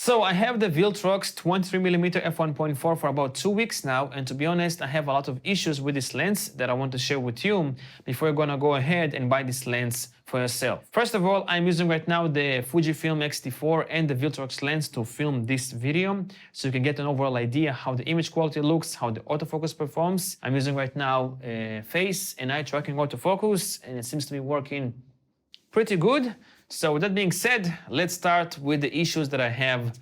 So I have the Viltrox 23mm f1.4 for about 2 weeks now, and to be honest, I have a lot of issues with this lens that I want to share with you before you're gonna go ahead and buy this lens for yourself. First of all, I'm using right now the Fujifilm XT4 and the Viltrox lens to film this video, so you can get an overall idea how the image quality looks, how the autofocus performs. I'm using right now face and eye tracking autofocus, and it seems to be working pretty good. So with that being said, let's start with the issues that I have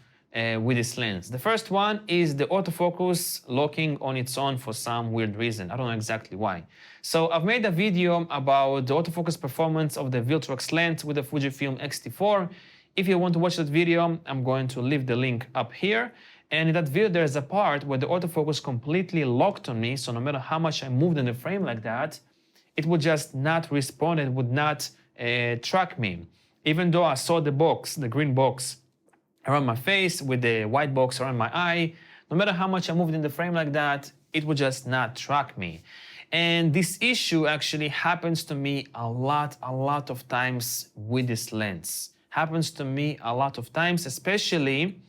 with this lens. The first one is the autofocus locking on its own for some weird reason. I don't know exactly why. So I've made a video about the autofocus performance of the Viltrox lens with the Fujifilm XT4. If you want to watch that video, I'm going to leave the link up here. And in that video, there's a part where the autofocus completely locked on me. So no matter how much I moved in the frame like that, it would just not respond. It would not track me. Even though I saw the box, the green box around my face with the white box around my eye, no matter how much I moved in the frame like that, it would just not track me. And this issue actually happens to me a lot of times with this lens. Happens to me a lot of times, especially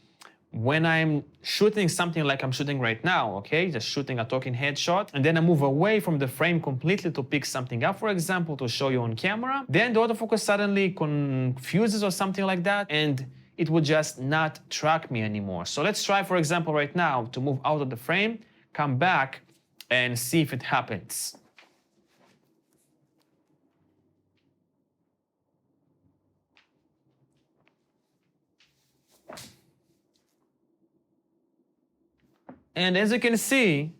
when I'm shooting something like I'm shooting right now, okay? Just shooting a talking headshot, and then I move away from the frame completely to pick something up, for example, to show you on camera. Then the autofocus suddenly confuses or something like that, and it would just not track me anymore. So let's try, for example, right now to move out of the frame, come back, and see if it happens. And as you can see,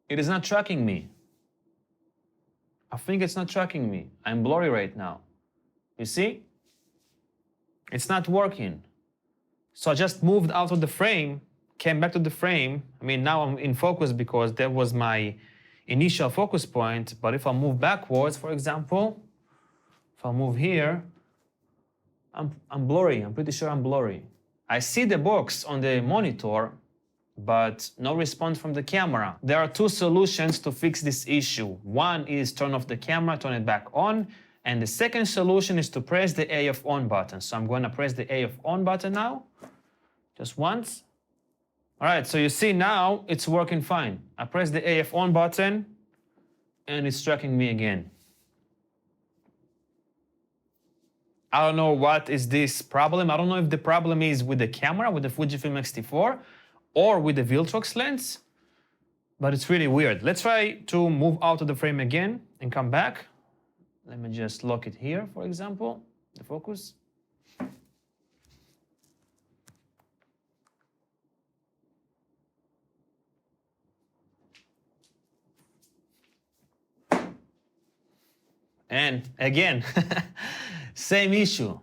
it is not tracking me. I think it's not tracking me. I'm blurry right now. You see? It's not working. So I just moved out of the frame, came back to the frame. I mean, now I'm in focus because that was my initial focus point. But if I move backwards, for example, if I move here, I'm blurry. I'm pretty sure I'm blurry. I see the box on the monitor, but no response from the camera. There are two solutions to fix this issue. One is turn off the camera, turn it back on. And the second solution is to press the AF on button. So I'm going to press the AF on button now, just once. All right, so you see now it's working fine. I press the AF on button and it's tracking me again. I don't know what is this problem. I don't know if the problem is with the camera, with the Fujifilm X-T4, or with the Viltrox lens, but it's really weird. Let's try to move out of the frame again and come back. Let me just lock it here, for example, the focus. And again, same issue.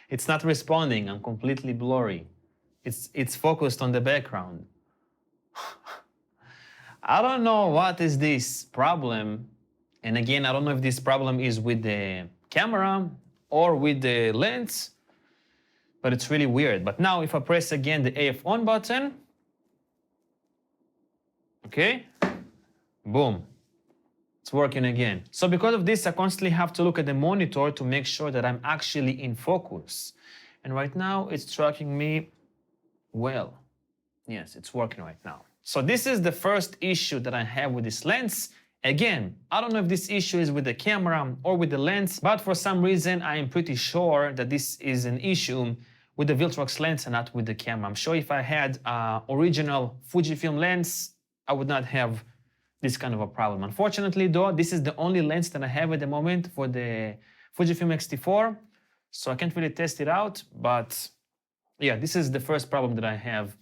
It's not responding. I'm completely blurry. It's focused on the background. I don't know what is this problem. And again, I don't know if this problem is with the camera or with the lens, but it's really weird. But now if I press again the AF on button, okay, boom. It's working again. So because of this, I constantly have to look at the monitor to make sure that I'm actually in focus. And right now, it's tracking me well. Yes, it's working right now. So this is the first issue that I have with this lens. Again, I don't know if this issue is with the camera or with the lens, but for some reason, I am pretty sure that this is an issue with the Viltrox lens and not with the camera. I'm sure if I had original Fujifilm lens, I would not have this kind of a problem. Unfortunately though, this is the only lens that I have at the moment for the Fujifilm X-T4, so I can't really test it out, but yeah, this is the first problem that I have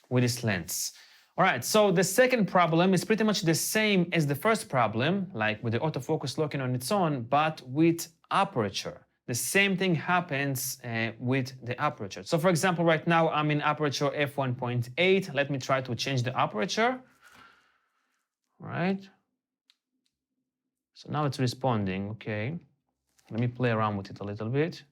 with this lens. All right, so the second problem is pretty much the same as the first problem, like with the autofocus locking on its own, but with aperture. The same thing happens with the aperture. So for example, right now I'm in aperture f1.8. Let me try to change the aperture. All right, so now it's responding, okay. Let me play around with it a little bit.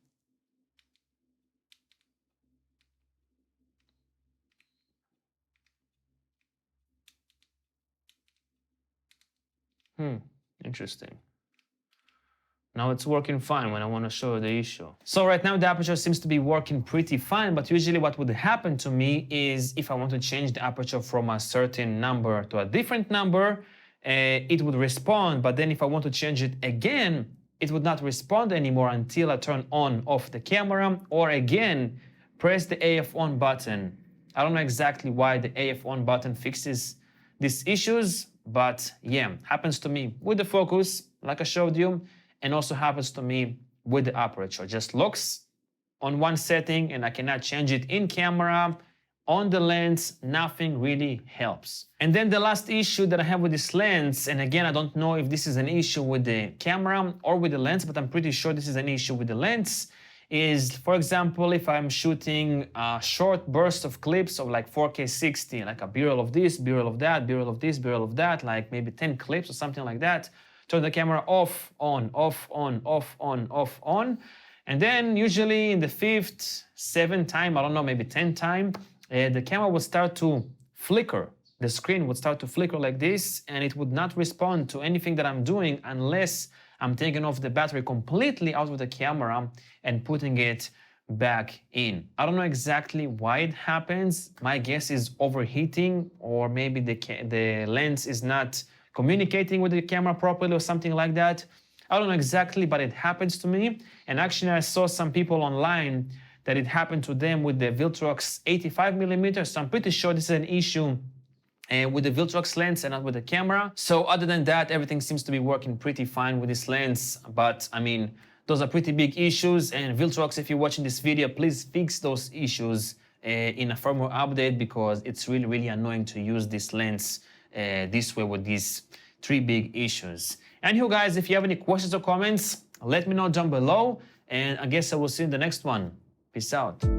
Interesting. Now it's working fine when I want to show you the issue. So right now the aperture seems to be working pretty fine, but usually what would happen to me is if I want to change the aperture from a certain number to a different number, it would respond, but then if I want to change it again, it would not respond anymore until I turn on off the camera or again press the AF on button. I don't know exactly why the AF on button fixes these issues, but yeah, happens to me with the focus, like I showed you, and also happens to me with the aperture. Just locks on one setting and I cannot change it in camera, on the lens, nothing really helps. And then the last issue that I have with this lens, and again, I don't know if this is an issue with the camera or with the lens, but I'm pretty sure this is an issue with the lens, is, for example, if I'm shooting a short burst of clips of like 4K 60, like a B-roll of this, B-roll of that, B-roll of this, B-roll of that, like maybe 10 clips or something like that, turn the camera off, on, off, on, off, on, off, on. And then usually in the 5th, 7th time, I don't know, maybe 10th time, the camera would start to flicker. The screen would start to flicker like this, and it would not respond to anything that I'm doing unless I'm taking off the battery completely out of the camera and putting it back in. I don't know exactly why it happens. My guess is overheating, or maybe the lens is not communicating with the camera properly or something like that. I don't know exactly, but it happens to me. And actually I saw some people online that it happened to them with the Viltrox 85mm. So I'm pretty sure this is an issue with the Viltrox lens and not with the camera. So other than that, everything seems to be working pretty fine with this lens. But I mean, those are pretty big issues. And Viltrox, if you're watching this video, please fix those issues in a firmware update, because it's really, really annoying to use this lens this way with these 3 big issues. Anywho, guys, if you have any questions or comments, let me know down below. And I guess I will see you in the next one. Peace out.